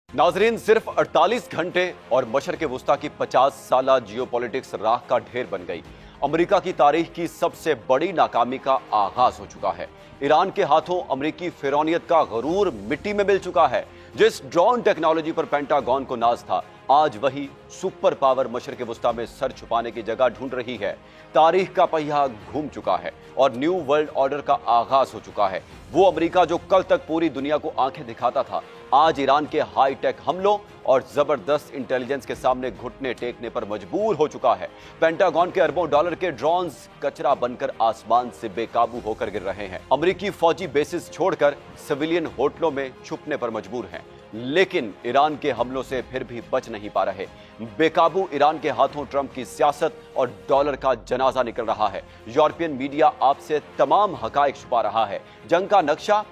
नाजरीन, सिर्फ 48 घंटे और मशरक़ वुस्ता की 50 साला जियोपॉलिटिक्स राख का ढेर बन गई। अमेरिका की तारीख की सबसे बड़ी नाकामी का आगाज हो चुका है। ईरान के हाथों अमेरिकी फिरौनियत का गरूर मिट्टी में मिल चुका है। जिस ड्रोन टेक्नोलॉजी पर पेंटागन को नाज था, आज वही सुपर पावर मशरक़ वुस्ता में सर छुपाने की जगह ढूंढ रही है। तारीख का पहिया घूम चुका है और न्यू वर्ल्ड ऑर्डर का आगाज हो चुका है। वो अमेरिका जो कल तक पूरी दुनिया को आंखें दिखाता था, आज ईरान के हाईटेक हमलों और जबरदस्त इंटेलिजेंस के सामने घुटने टेकने पर मजबूर हो चुका है। पेंटागन के अरबों डॉलर के ड्रोन्स कचरा बनकर आसमान से बेकाबू होकर गिर रहे हैं। अमेरिकी फौजी बेसिस छोड़कर सिविलियन होटलों में छुपने पर मजबूर हैं, लेकिन ईरान के हमलों से फिर भी बच नहीं पा रहे। बेकाबू ईरान के हाथों ट्रंप की सियासत और डॉलर का जनाजा निकल रहा है। यूरोपियन मीडिया आपसे तमाम हकायक छुपा रहा है। जंग का नक्शा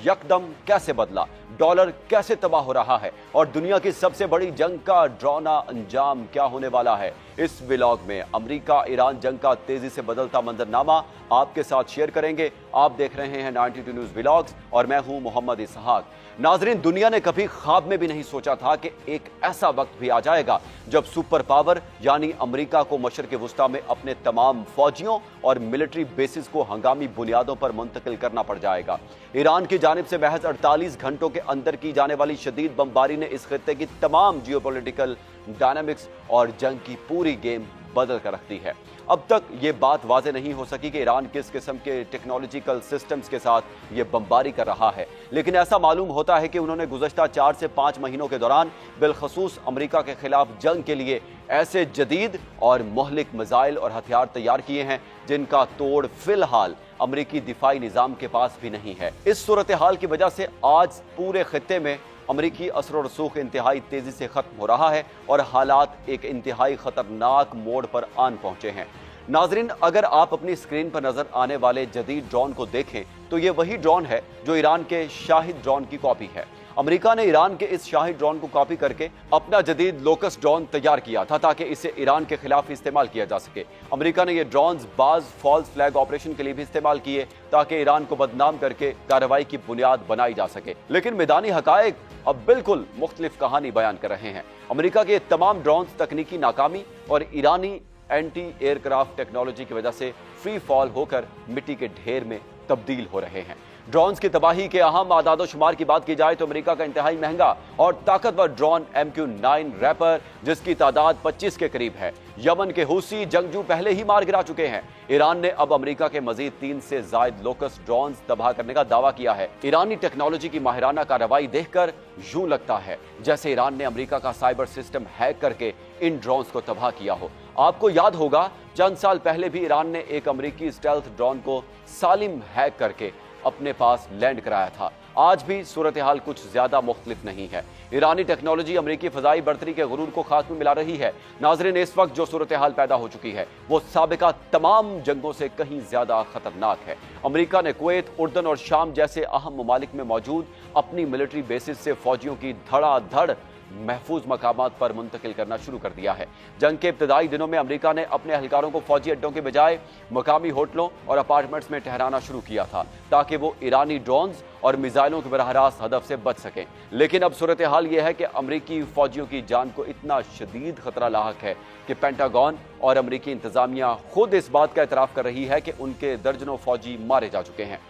यकदम कैसे बदला, डॉलर कैसे तबाह हो रहा है और दुनिया की सबसे बड़ी जंग का डरावना अंजाम क्या होने वाला है। इस व्लॉग में अमेरिका ईरान जंग का तेजी से बदलता मंजरनामा आपके साथ शेयर करेंगे। आप देख रहे हैं 92 न्यूज़ व्लॉग्स और मैं हूं मोहम्मद इसहाक। नाजरीन, दुनिया ने कभी ख्वाब में भी नहीं सोचा था कि एक ऐसा वक्त भी आ जाएगा जब सुपर पावर यानी अमेरिका को मशरक़ वुस्ता में अपने तमाम फौजियों और मिलिट्री बेसिस को हंगामी बुनियादों पर मुंतकिल करना पड़ जाएगा। ईरान की जानिब से महज 48 घंटों के अंदर की जाने वाली शदीद बमबारी ने इस खित्ते की तमाम जियोपॉलिटिकल डायनामिक्स और जंग की पूरी गेम बदल कर रख दी है। अब तक ये बात वाज़ेह नहीं हो सकी कि ईरान किस किस्म के टेक्नोलॉजिकल सिस्टम्स के साथ ये बमबारी कर रहा है, लेकिन ऐसा मालूम होता है कि उन्होंने गुज़श्ता 4 से 5 महीनों के दौरान बिलखसूस अमेरिका के खिलाफ जंग के लिए ऐसे जदीद और मुहलिक मिसाइल और हथियार तैयार किए हैं जिनका तोड़ फिलहाल अमेरिकी दिफाई निज़ाम के पास भी नहीं है। इस सूरत हाल की वजह से आज पूरे खित्ते में अमेरिकी असर और रसूख इंतहाई तेजी से खत्म हो रहा है और हालात एक इंतहाई खतरनाक मोड़ पर आन पहुंचे हैं। नाजरीन, अगर आप अपनी स्क्रीन पर नजर आने वाले जदीद ड्रोन को देखें तो ये वही ड्रोन है जो ईरान के शाहिद ड्रोन की कॉपी है। अमेरिका ने ईरान के इस शाहिद ड्रोन को कॉपी करके अपना जदीद लोकस ड्रोन तैयार किया था ताकि इसे ईरान के खिलाफ इस्तेमाल किया जा सके। अमेरिका ने ये ड्रोन्स बाज फॉल्स फ्लैग ऑपरेशन के लिए भी इस्तेमाल किए ताकि ईरान को बदनाम करके कार्रवाई की बुनियाद बनाई जा सके। लेकिन मैदानी हकायक अब बिल्कुल मुख्तलिफ कहानी बयान कर रहे हैं। अमेरिका के तमाम ड्रोन्स तकनीकी नाकामी और ईरानी एंटी एयरक्राफ्ट टेक्नोलॉजी की वजह से फ्री फॉल होकर मिट्टी के ढेर में तब्दील हो रहे हैं। ड्रोन्स की तबाही के अहम आदाद शुमार की बात की जाए तो अमेरिका का इंतहाई महंगा और ताकतवर ड्रोन MQ-9 रैपर, जिसकी तादाद 25 के करीब है, यमन के हूसी जंगजू पहले ही मार गिरा चुके हैं। ईरान ने अब अमेरिका के मजीद 3 से जायद लोकस ड्रोन्स तबाह करने का दावा किया है। ईरानी टेक्नोलॉजी की माहिराना कार्रवाई देखकर यूं लगता है जैसे ईरान ने अमेरिका का साइबर सिस्टम हैक करके इन ड्रोन्स को तबाह किया हो। आपको याद होगा, चंद साल पहले भी ईरान ने एक अमेरिकी स्टेल्थ ड्रोन को सालिम हैक करके अपने पास लैंड कराया था। आज भी सूरत हाल कुछ ज्यादा मुख्तलिफ नहीं है। ईरानी टेक्नोलॉजी अमेरिकी फजाई बर्तरी के गुरूर को खात्मा मिला रही है। नाजरीन, इस वक्त जो सूरत हाल पैदा हो चुकी है वो साबिका तमाम जंगों से कहीं ज्यादा खतरनाक है। अमेरिका ने कुवैत, उर्दन और शाम जैसे अहम ममालिक में मौजूद अपनी मिलिट्री बेसिस से फौजियों की धड़ाधड़ महफूज मकामात पर मुंतकिल करना शुरू कर दिया है। जंग के इब्तदाई दिनों में अमेरिका ने अपने एहलकारों को फौजी अड्डों के बजाय मकामी होटलों और अपार्टमेंट्स में ठहराना शुरू किया था ताकि वो ईरानी ड्रोन्स और मिसाइलों के बरह रास्त हदफ से बच सकें। लेकिन अब सूरत हाल यह है कि अमेरिकी फौजियों की जान को इतना शदीद खतरा लाहक है कि पेंटागन और अमेरिकी इंतजामिया खुद इस बात का एतराफ़ कर रही है कि उनके दर्जनों फौजी मारे जा चुके हैं।